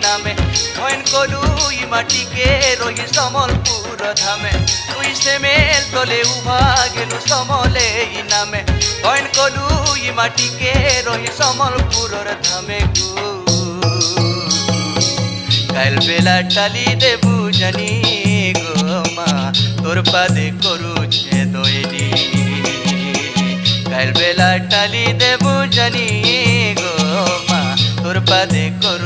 নামে হইন কলু ই মাটিকে রহি সমলপুর ধামে তুই সেমেল তলে উভা গেলু সমলে ই নামে হইন কলু ই মাটিকে রহি সমলপুরর ধামে গু কাল বেলা টালি দেবু জানি গো মা তোর পাদে করুছে দইলি কাল বেলা টালি দেবু জানি গো মা তোর পাদে করু